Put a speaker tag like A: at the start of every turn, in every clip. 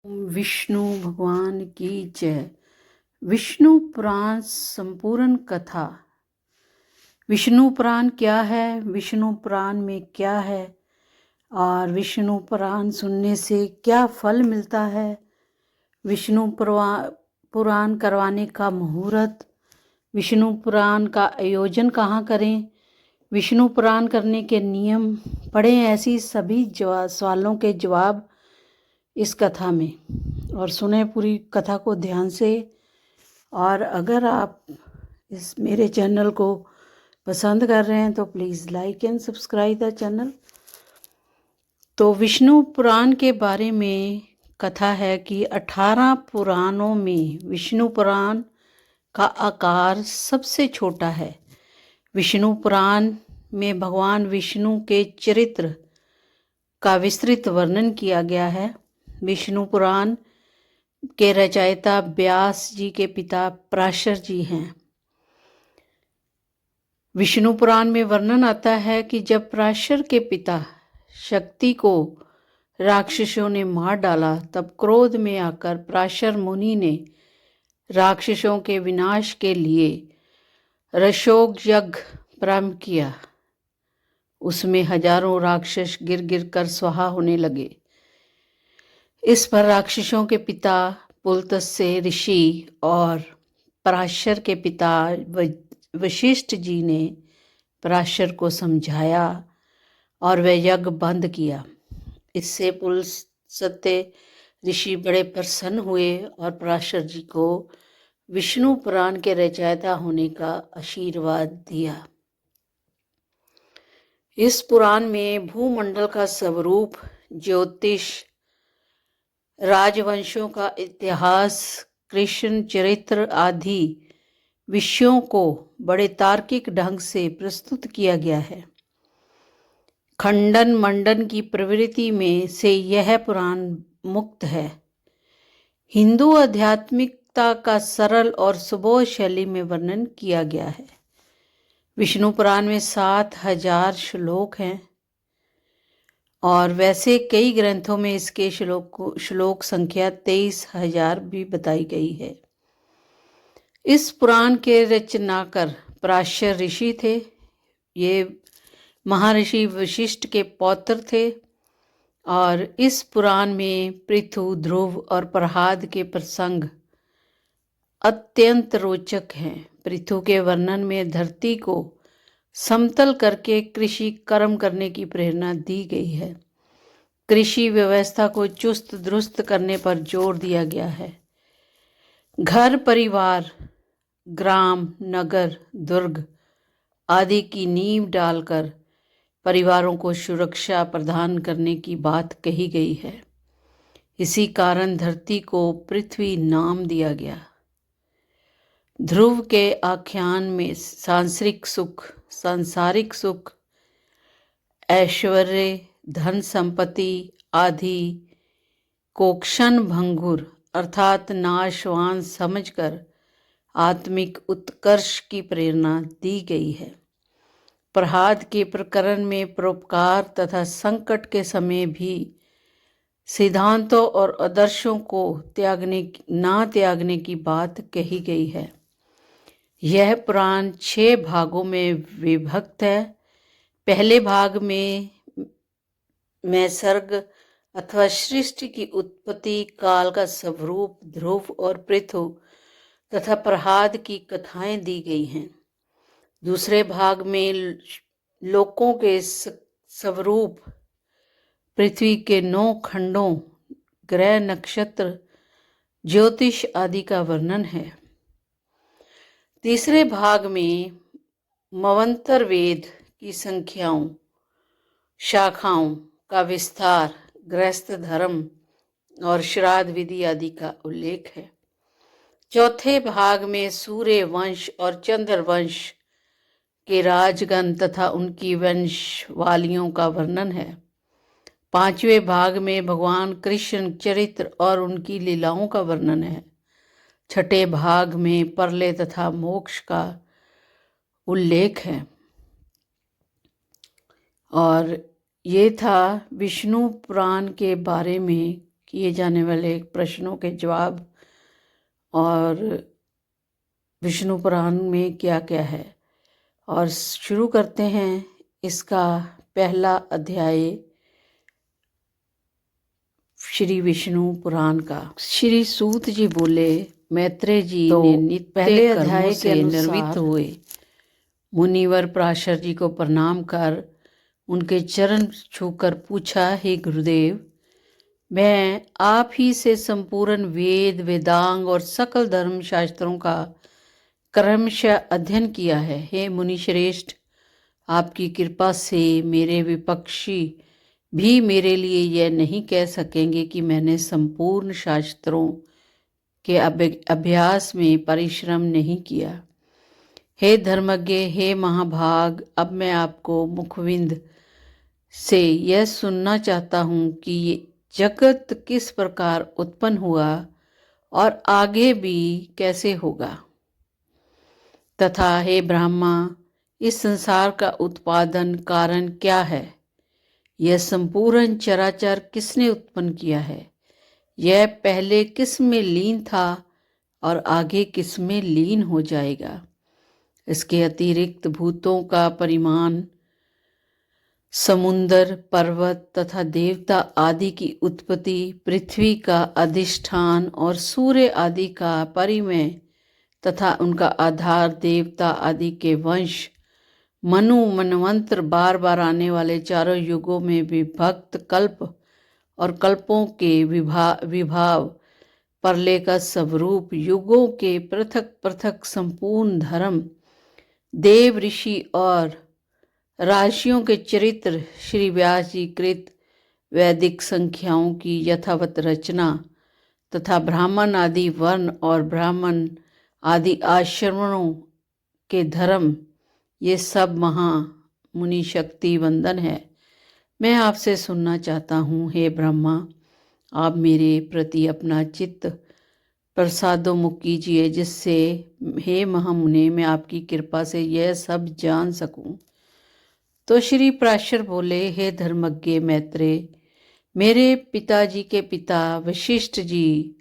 A: विष्णु भगवान की जय। विष्णु पुराण संपूर्ण कथा। विष्णु पुराण क्या है, विष्णु पुराण में क्या है और विष्णु पुराण सुनने से क्या फल मिलता है। विष्णु पुराण करवाने का मुहूर्त, विष्णु पुराण का आयोजन कहाँ करें, विष्णु पुराण करने के नियम पढ़ें। ऐसी सभी सवालों के जवाब इस कथा में, और सुने पूरी कथा को ध्यान से। और अगर आप इस मेरे चैनल को पसंद कर रहे हैं तो please like and subscribe the channel. तो विष्णु पुराण के बारे में कथा है कि 18 पुराणों में विष्णु पुराण का आकार सबसे छोटा है। विष्णु पुराण में भगवान विष्णु के चरित्र का विस्तृत वर्णन किया गया है। विष्णु पुराण के रचयिता व्यास जी के पिता पराशर जी हैं। विष्णु पुराण में वर्णन आता है कि जब पराशर के पिता शक्ति को राक्षसों ने मार डाला, तब क्रोध में आकर पराशर मुनि ने राक्षसों के विनाश के लिए रसोग यज्ञ प्रारंभ किया। उसमें हजारों राक्षस गिर गिर कर स्वाहा होने लगे। इस पर राक्षसों के पिता पुलत्स्य ऋषि और पराशर के पिता वशिष्ठ जी ने पराशर को समझाया और वह यज्ञ बंद किया। इससे पुलत्स्य ऋषि बड़े प्रसन्न हुए और पराशर जी को विष्णु पुराण के रचयिता होने का आशीर्वाद दिया। इस पुराण में भूमंडल का स्वरूप, ज्योतिष, राजवंशों का इतिहास, कृष्ण चरित्र आदि विषयों को बड़े तार्किक ढंग से प्रस्तुत किया गया है। खंडन मंडन की प्रवृत्ति में से यह पुराण मुक्त है। हिंदू आध्यात्मिकता का सरल और सुबोध शैली में वर्णन किया गया है। विष्णु पुराण में 7000 श्लोक हैं और वैसे कई ग्रंथों में इसके श्लोक संख्या 23,000 भी बताई गई है। इस पुराण के रचनाकार पराशर ऋषि थे। ये महर्षि वशिष्ठ के पौत्र थे और इस पुराण में पृथु, ध्रुव और प्रहलाद के प्रसंग अत्यंत रोचक हैं। पृथु के वर्णन में धरती को समतल करके कृषि कर्म करने की प्रेरणा दी गई है। कृषि व्यवस्था को चुस्त दुरुस्त करने पर जोर दिया गया है। घर परिवार, ग्राम, नगर, दुर्ग आदि की नींव डालकर परिवारों को सुरक्षा प्रदान करने की बात कही गई है। इसी कारण धरती को पृथ्वी नाम दिया गया। ध्रुव के आख्यान में सांसारिक सुख, ऐश्वर्य, धन संपत्ति आदि को क्षण भंगुर अर्थात नाशवान समझकर आत्मिक उत्कर्ष की प्रेरणा दी गई है। प्रहलाद के प्रकरण में परोपकार तथा संकट के समय भी सिद्धांतों और आदर्शों को ना त्यागने की बात कही गई है। यह पुराण 6 भागों में विभक्त है। पहले भाग में मैसर्ग अथवा सृष्टि की उत्पत्ति काल का स्वरूप, ध्रुव और पृथु तथा प्रहलाद की कथाएं दी गई हैं। दूसरे भाग में लोकों के स्वरूप, पृथ्वी के 9 खंडों, ग्रह, नक्षत्र, ज्योतिष आदि का वर्णन है। तीसरे भाग में मन्वंतर वेद की संख्याओं, शाखाओं का विस्तार, गृहस्थ धर्म और श्राद्ध विधि आदि का उल्लेख है। चौथे भाग में सूर्य वंश और चंद्र वंश के राजगण तथा उनकी वंशवालियों का वर्णन है। पांचवें भाग में भगवान कृष्ण चरित्र और उनकी लीलाओं का वर्णन है। छठे भाग में प्रलय तथा मोक्ष का उल्लेख है। और ये था विष्णु पुराण के बारे में किए जाने वाले प्रश्नों के जवाब और विष्णु पुराण में क्या क्या है। और शुरू करते हैं इसका पहला अध्याय श्री विष्णु पुराण का। श्री सूत जी बोले, मैत्रेय जी ने नित्य पहले अध्याय से निर्मित हुए मुनिवर पराशर जी को प्रणाम कर उनके चरण छूकर पूछा, हे गुरुदेव, मैं आप ही से संपूर्ण वेद वेदांग और सकल धर्म शास्त्रों का क्रमशः अध्ययन किया है। हे मुनि श्रेष्ठ, आपकी कृपा से मेरे विपक्षी भी मेरे लिए यह नहीं कह सकेंगे कि मैंने संपूर्ण शास्त्रों के अभ्यास में परिश्रम नहीं किया। हे धर्मज्ञ, हे महाभाग, अब मैं आपको मुखविंद से यह सुनना चाहता हूँ कि ये जगत किस प्रकार उत्पन्न हुआ और आगे भी कैसे होगा, तथा हे ब्रह्मा, इस संसार का उत्पादन कारण क्या है, यह संपूर्ण चराचर किसने उत्पन्न किया है, यह पहले किस में लीन था और आगे किस में लीन हो जाएगा। इसके अतिरिक्त भूतों का परिमाण, समुंदर, पर्वत तथा देवता आदि की उत्पत्ति, पृथ्वी का अधिष्ठान और सूर्य आदि का परिमेय तथा उनका आधार, देवता आदि के वंश, मनु मनवंतर, बार बार आने वाले चारों युगों में विभक्त कल्प और कल्पों के विभाव, प्रलय का स्वरूप, युगों के पृथक पृथक संपूर्ण धर्म, देव ऋषि और राशियों के चरित्र, श्री व्यास जी कृत वैदिक संख्याओं की यथावत रचना तथा ब्राह्मण आदि वर्ण और ब्राह्मण आदि आश्रमों के धर्म, ये सब महा मुनि शक्ति वंदन है। मैं आपसे सुनना चाहता हूँ, हे ब्रह्मा, आप मेरे प्रति अपना चित्त प्रसादोन्मुख कीजिए, जिससे हे महामुने मैं आपकी कृपा से यह सब जान सकूं। तो श्री पराशर बोले, हे धर्मज्ञ मैत्रेय, मेरे पिताजी के पिता वशिष्ठ जी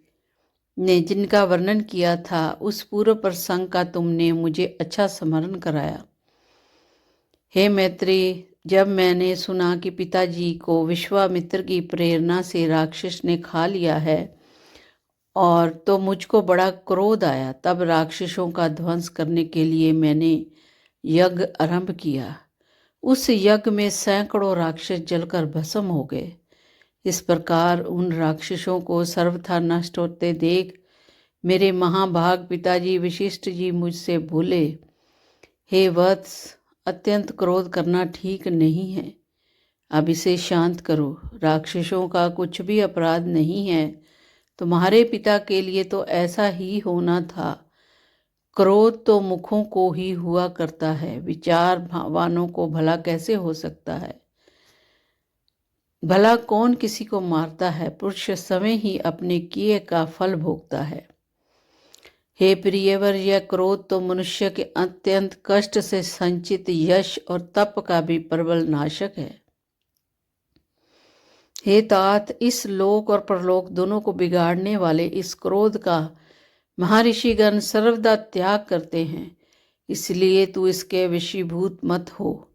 A: ने जिनका वर्णन किया था, उस पूर्व प्रसंग का तुमने मुझे अच्छा स्मरण कराया। हे मैत्रेय, जब मैंने सुना कि पिताजी को विश्वामित्र की प्रेरणा से राक्षस ने खा लिया है और तो मुझको बड़ा क्रोध आया। तब राक्षसों का ध्वंस करने के लिए मैंने यज्ञ आरंभ किया। उस यज्ञ में सैकड़ों राक्षस जलकर भस्म हो गए। इस प्रकार उन राक्षसों को सर्वथा नष्ट होते देख मेरे महाभाग पिताजी वशिष्ठ जी मुझसे बोले, हे वत्स, अत्यंत क्रोध करना ठीक नहीं है, अब इसे शांत करो। राक्षसों का कुछ भी अपराध नहीं है, तुम्हारे पिता के लिए तो ऐसा ही होना था। क्रोध तो मुखों को ही हुआ करता है, विचारवानों को भला कैसे हो सकता है। भला कौन किसी को मारता है, पुरुष समय ही अपने किए का फल भोगता है। हे प्रियवर, यह क्रोध तो मनुष्य के अत्यंत कष्ट से संचित यश और तप का भी प्रबल नाशक है। हे तात, इस लोक और परलोक दोनों को बिगाड़ने वाले इस क्रोध का महर्षिगण सर्वदा त्याग करते हैं, इसलिए तू इसके वशीभूत मत हो।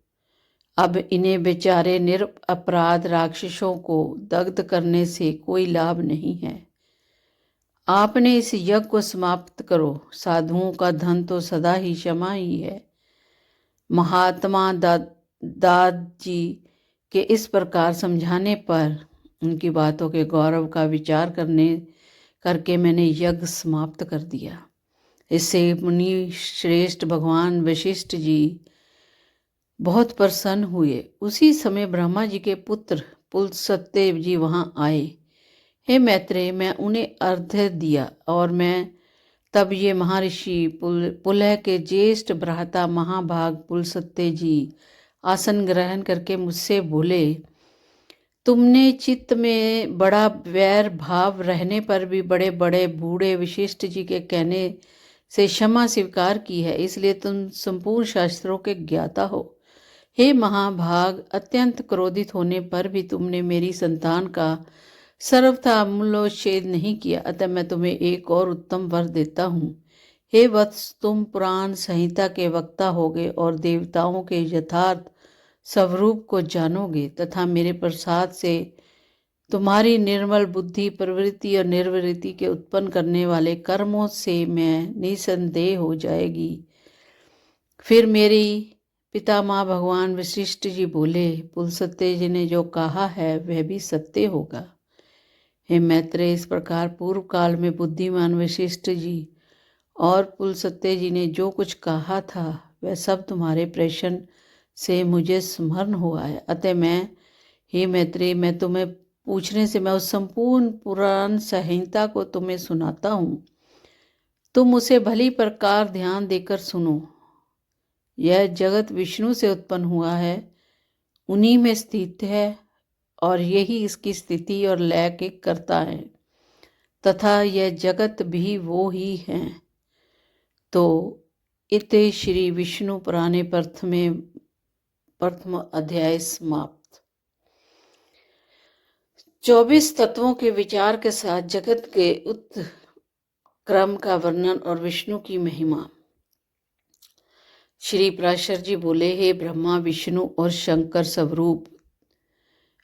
A: अब इन्हें बेचारे निरपराध राक्षसों को दग्ध करने से कोई लाभ नहीं है। आपने इस यज्ञ को समाप्त करो। साधुओं का धन तो सदा ही क्षमा ही है। महात्मा दाद जी के इस प्रकार समझाने पर उनकी बातों के गौरव का विचार करके मैंने यज्ञ समाप्त कर दिया। इससे मुनि श्रेष्ठ भगवान वशिष्ठ जी बहुत प्रसन्न हुए। उसी समय ब्रह्मा जी के पुत्र पुलस्त्य जी वहाँ आए। हे मैत्रेय, मैं उन्हें अर्घ्य दिया और मैं तब ये महर्षि पुलह के ज्येष्ठ भ्राता महाभाग पुलस्त्य जी आसन ग्रहण करके मुझसे बोले, तुमने चित्त में बड़ा वैर भाव रहने पर भी बड़े बड़े बूढ़े वशिष्ठ जी के कहने से क्षमा स्वीकार की है, इसलिए तुम संपूर्ण शास्त्रों के ज्ञाता हो। हे महाभाग, अत्यंत क्रोधित होने पर भी तुमने मेरी संतान का सर्वथा मूल्योच्छेद नहीं किया, अतः मैं तुम्हें एक और उत्तम वर देता हूँ। हे वत्स, तुम पुराण संहिता के वक्ता होगे और देवताओं के यथार्थ स्वरूप को जानोगे तथा मेरे प्रसाद से तुम्हारी निर्मल बुद्धि, प्रवृत्ति और निर्वृत्ति के उत्पन्न करने वाले कर्मों से मैं निसंदेह हो जाएगी। फिर मेरी पितामह भगवान वशिष्ठ जी बोले, पुलस्त्य जी ने जो कहा है वह भी सत्य होगा। हे मैत्रेय, इस प्रकार पूर्व काल में बुद्धिमान वशिष्ठ जी और पुलस्त्य जी ने जो कुछ कहा था वह सब तुम्हारे प्रश्न से मुझे स्मरण हुआ है। अतः मैं, हे मैत्रेय, मैं तुम्हें पूछने से मैं उस संपूर्ण पुराण संहिता को तुम्हें सुनाता हूँ। तुम उसे भली प्रकार ध्यान देकर सुनो। यह जगत विष्णु से उत्पन्न हुआ है, उन्हीं में स्थित है और यही इसकी स्थिति और लय के करता है, तथा यह जगत भी वो ही है। तो इते श्री विष्णु पुराणे प्रथम अध्याय समाप्त। 24 तत्वों के विचार के साथ जगत के उत्क्रम का वर्णन और विष्णु की महिमा। श्री पराशर जी बोले, हे ब्रह्मा, विष्णु और शंकर स्वरूप,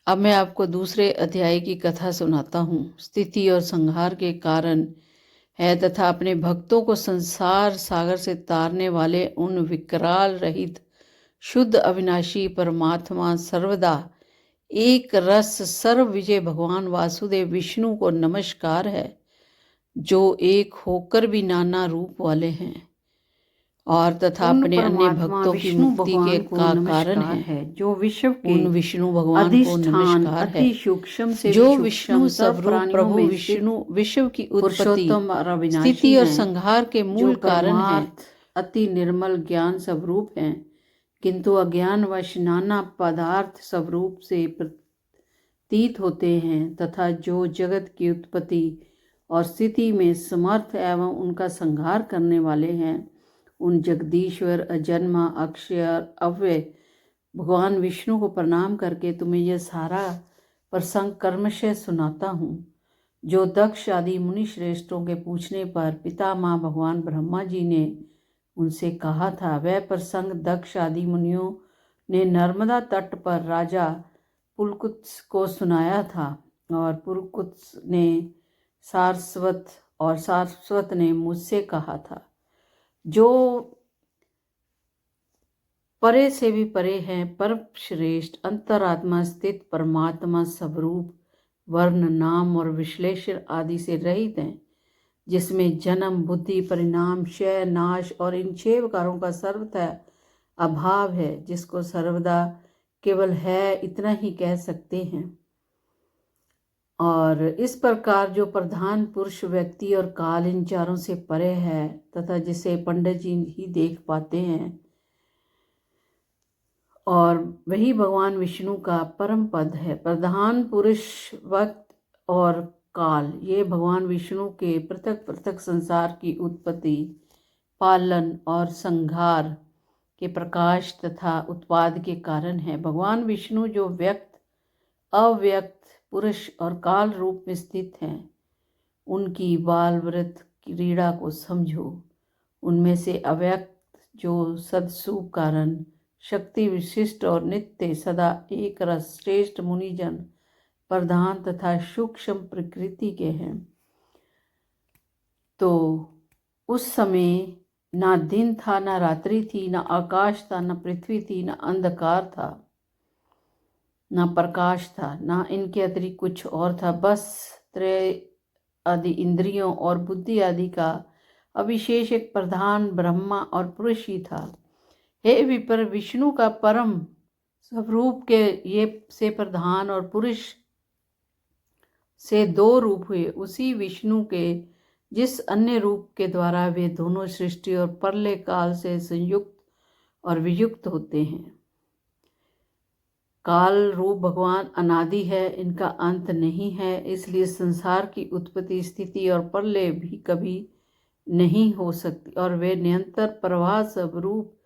A: अब मैं आपको दूसरे अध्याय की कथा सुनाता हूँ। स्थिति और संहार के कारण है तथा अपने भक्तों को संसार सागर से तारने वाले उन विकराल रहित शुद्ध अविनाशी परमात्मा सर्वदा एक रस सर्व विजय भगवान वासुदेव विष्णु को नमस्कार है, जो एक होकर भी नाना रूप वाले हैं और तथा अपने अन्य भक्तों की मुक्ति के कारण है।
B: जो विश्व के
A: उन विष्णु भगवान को नमस्कार है,
B: सूक्ष्म से
A: जो विष्णु स्वरूप प्रभु विष्णु विश्व की उत्पत्ति, स्थिति और संहार के मूल कारण है,
B: अति निर्मल ज्ञान स्वरूप हैं, किंतु अज्ञानवश नाना पदार्थ स्वरूप से प्रतीत होते हैं, तथा जो जगत की उत्पत्ति और स्थिति में समर्थ एवं उनका संहार करने वाले हैं, उन जगदीश्वर, अजन्मा, अक्षय और अव्यय भगवान विष्णु को प्रणाम करके तुम्हें यह सारा प्रसंग कर्मशः सुनाता हूँ। जो दक्ष आदि मुनि श्रेष्ठों के पूछने पर पितामह भगवान ब्रह्मा जी ने उनसे कहा था, वह प्रसंग दक्ष आदि मुनियों ने नर्मदा तट पर राजा पुलकुत्स को सुनाया था और पुलकुत्स ने सारस्वत और सारस्वत ने मुझसे कहा था। जो परे से भी परे हैं, परम श्रेष्ठ अंतरात्मा स्थित परमात्मा स्वरूप, वर्ण, नाम और विश्लेषण आदि से रहित हैं, जिसमें जन्म, बुद्धि, परिणाम, क्षय, नाश और इन 6 विकारों का सर्वथा अभाव है, जिसको सर्वदा केवल है इतना ही कह सकते हैं। और इस प्रकार जो प्रधान पुरुष, व्यक्ति और काल इन चारों से परे है तथा जिसे पंडित जी ही देख पाते हैं, और वही भगवान विष्णु का परम पद है। प्रधान पुरुष, वक्त और काल, ये भगवान विष्णु के पृथक पृथक संसार की उत्पत्ति, पालन और संहार के प्रकाश तथा उत्पाद के कारण है। भगवान विष्णु जो व्यक्त, अव्यक्त, पुरुष और काल रूप में स्थित हैं, उनकी बाल व्रत क्रीड़ा को समझो। उनमें से अव्यक्त जो सदस्वरूप कारण, शक्ति विशिष्ट और नित्य सदा एक रस श्रेष्ठ मुनिजन, प्रधान तथा सूक्ष्म प्रकृति के हैं, तो उस समय ना दिन था, ना रात्रि थी, ना आकाश था, ना पृथ्वी थी, ना अंधकार था, ना प्रकाश था, ना इनके अतिरिक्त कुछ और था। बस त्रय आदि इंद्रियों और बुद्धि आदि का अविशेष एक प्रधान ब्रह्मा और पुरुष ही था। हे विपर, विष्णु का परम स्वरूप के ये से प्रधान और पुरुष से 2 रूप हुए। उसी विष्णु के जिस अन्य रूप के द्वारा वे दोनों सृष्टि और प्रलय काल से संयुक्त और वियुक्त होते हैं। काल रूप भगवान अनादि है, इनका अंत नहीं है, इसलिए संसार की उत्पत्ति, स्थिति और प्रलय भी कभी नहीं हो सकती और वे निरंतर प्रवाह स्वरूप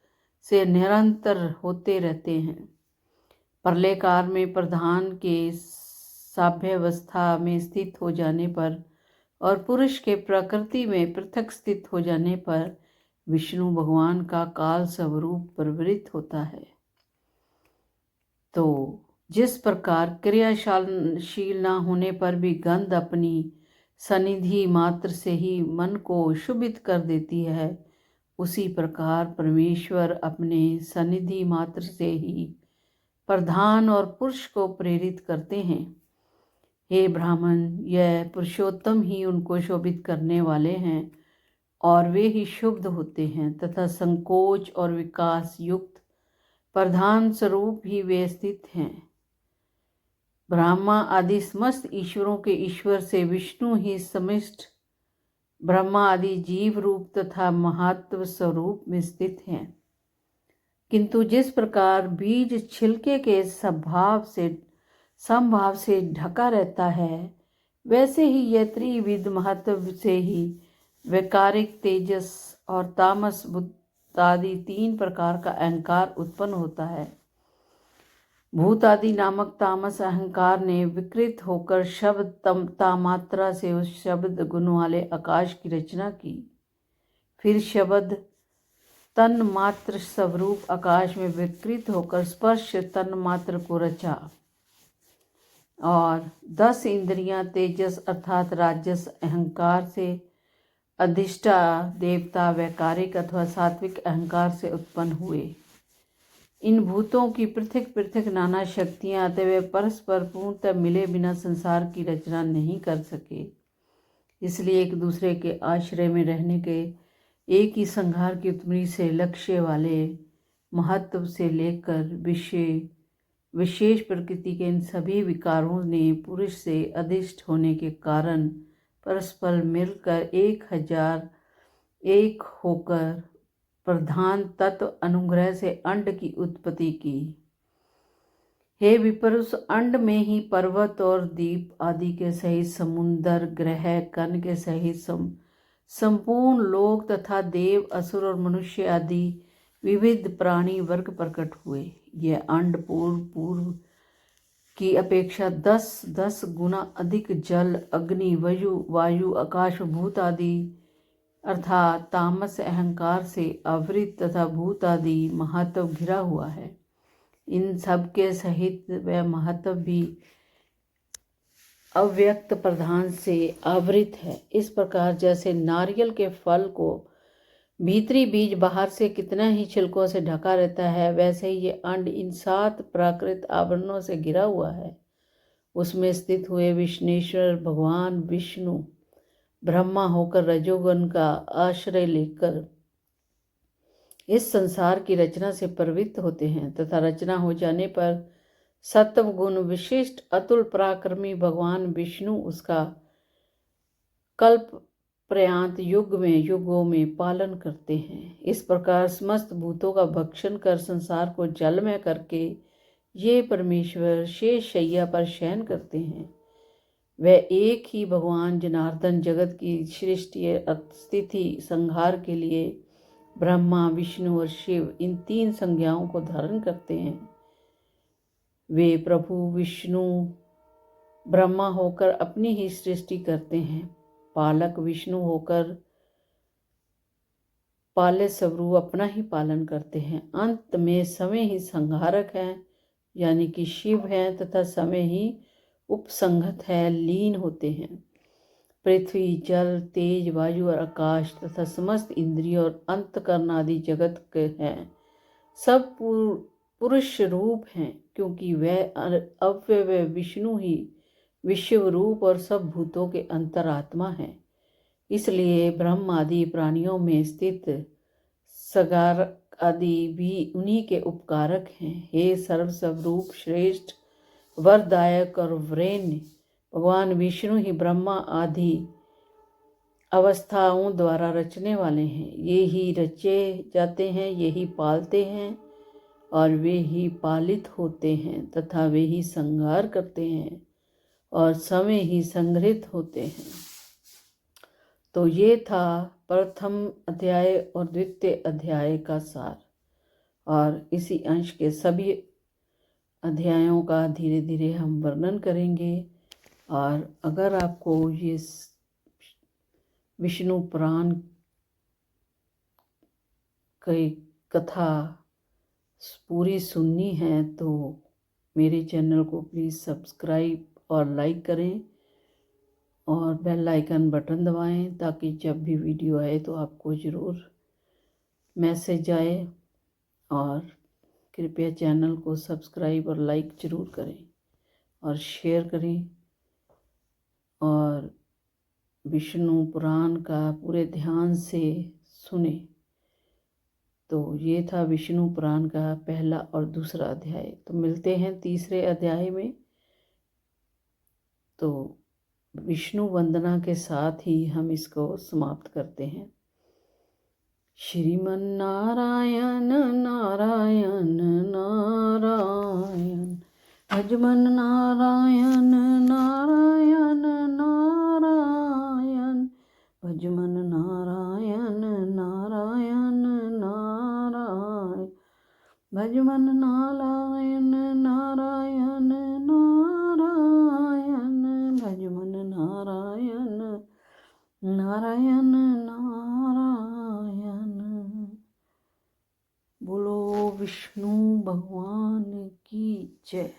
B: से निरंतर होते रहते हैं। प्रलय काल में प्रधान के साभ्यावस्था में स्थित हो जाने पर और पुरुष के प्रकृति में पृथक स्थित हो जाने पर विष्णु भगवान का काल स्वरूप प्रवृत्त होता है। तो जिस प्रकार क्रियाशील न होने पर भी गंध अपनी सनिधि मात्र से ही मन को शुभित कर देती है, उसी प्रकार परमेश्वर अपने सनिधि मात्र से ही प्रधान और पुरुष को प्रेरित करते हैं। हे ब्राह्मण, यह पुरुषोत्तम ही उनको शोभित करने वाले हैं और वे ही शुद्ध होते हैं तथा संकोच और विकास युक्त प्रधान स्वरूप ही वे स्थित हैं। ब्रह्मा आदि समस्त ईश्वरों के ईश्वर से विष्णु ही समिष्ट ब्रह्मा आदि जीव रूप तथा महत्व स्वरूप में स्थित हैं। किंतु जिस प्रकार बीज छिलके के समभाव से ढका रहता है, वैसे ही यह त्रिविध महत्व से ही वैकारिक तेजस और तामस बुद्ध आदि 3 प्रकार का अहंकार उत्पन्न होता है। भूत आदि नामक तामस अहंकार ने विकृत होकर शब्द तामात्रा से उस शब्द गुण वाले आकाश की रचना की। फिर शब्द तन मात्र स्वरूप आकाश में विकृत होकर स्पर्श तन मात्र को रचा और 10 इंद्रियां तेजस अर्थात राजस अहंकार से अधिष्ठा देवता वैकारिक अथवा सात्विक अहंकार से उत्पन्न हुए। इन भूतों की पृथक पृथक नाना शक्तियां अतः वे परस्पर पूर्णतः मिले बिना संसार की रचना नहीं कर सके। इसलिए एक दूसरे के आश्रय में रहने के एक ही संहार की उत्पत्ति से लक्ष्य वाले महत्व से लेकर विशेष प्रकृति के इन सभी विकारों ने पुरुष से अधिष्ठ होने के कारण परस्पर मिलकर 1001 होकर प्रधान तत्व अनुग्रह से अंड की उत्पत्ति की। हे विप्र, उस अंड में ही पर्वत और द्वीप आदि के सहित समुद्र ग्रह कण के सहित संपूर्ण लोक तथा देव असुर और मनुष्य आदि विविध प्राणी वर्ग प्रकट हुए। यह अंड पूर्व की अपेक्षा 10 गुना अधिक जल अग्नि वायु आकाश भूत आदि अर्थात तामस अहंकार से आवृत तथा भूत आदि महत्व घिरा हुआ है। इन सब के सहित वह महत्व भी अव्यक्त प्रधान से आवृत है। इस प्रकार जैसे नारियल के फल को भीतरी बीज बाहर से कितना ही छिलकों से ढका रहता है, वैसे ही ये अंड इन 7 प्राकृत आवरणों से घिरा हुआ है। उसमें स्थित हुए विष्णेश्वर भगवान विष्णु ब्रह्मा होकर रजोगुण का आश्रय लेकर इस संसार की रचना से प्रवृत्त होते हैं तथा रचना हो जाने पर सत्व गुण विशिष्ट अतुल पराक्रमी भगवान विष्णु उसका कल्प प्रयांत युगों में पालन करते हैं। इस प्रकार समस्त भूतों का भक्षण कर संसार को जलमय करके ये परमेश्वर शेष शैया पर शयन करते हैं। वह एक ही भगवान जनार्दन जगत की सृष्टि स्थिति संहार के लिए ब्रह्मा विष्णु और शिव इन 3 संज्ञाओं को धारण करते हैं। वे प्रभु विष्णु ब्रह्मा होकर अपनी ही सृष्टि करते हैं, पालक विष्णु होकर पाले स्वरूप अपना ही पालन करते हैं, अंत में समय ही संहारक हैं यानी कि शिव हैं तथा समय ही उपसंहत है लीन होते हैं। पृथ्वी जल तेज वायु और आकाश तथा समस्त इंद्रिय और अंतकरण आदि जगत के हैं सब पुरुष रूप हैं, क्योंकि वह अव्यय विष्णु ही विश्व रूप और सब भूतों के अंतरात्मा हैं। इसलिए ब्रह्म आदि प्राणियों में स्थित सगार आदि भी उन्हीं के उपकारक हैं। हे सर्वस्वरूप श्रेष्ठ वरदायक और वरेण्य भगवान विष्णु ही ब्रह्मा आदि अवस्थाओं द्वारा रचने वाले हैं। ये ही रचे जाते हैं, ये ही पालते हैं और वे ही पालित होते हैं तथा वे ही संहार करते हैं और समय ही संग्रहित होते हैं। तो ये था प्रथम अध्याय और द्वितीय अध्याय का सार, और इसी अंश के सभी अध्यायों का धीरे धीरे हम वर्णन करेंगे। और अगर आपको ये विष्णु पुराण की कथा पूरी सुननी है तो मेरे चैनल को प्लीज़ सब्सक्राइब और लाइक करें और बेल आइकन बटन दबाएं ताकि जब भी वीडियो आए तो आपको ज़रूर मैसेज आए। और कृपया चैनल को सब्सक्राइब और लाइक ज़रूर करें और शेयर करें और विष्णु पुराण का पूरे ध्यान से सुने। तो ये था विष्णु पुराण का पहला और दूसरा अध्याय। तो मिलते हैं तीसरे अध्याय में। तो विष्णु वंदना के साथ ही हम इसको समाप्त करते हैं। श्रीमन नारायण नारायण नारायण, भजमन नारायण नारायण नारायण, भजमन नारायण नारायण नारायण, भजमन नारायण नारायण नारायण, भजमन नारायण नारायण नारायण। बोलो विष्णु भगवान की जय।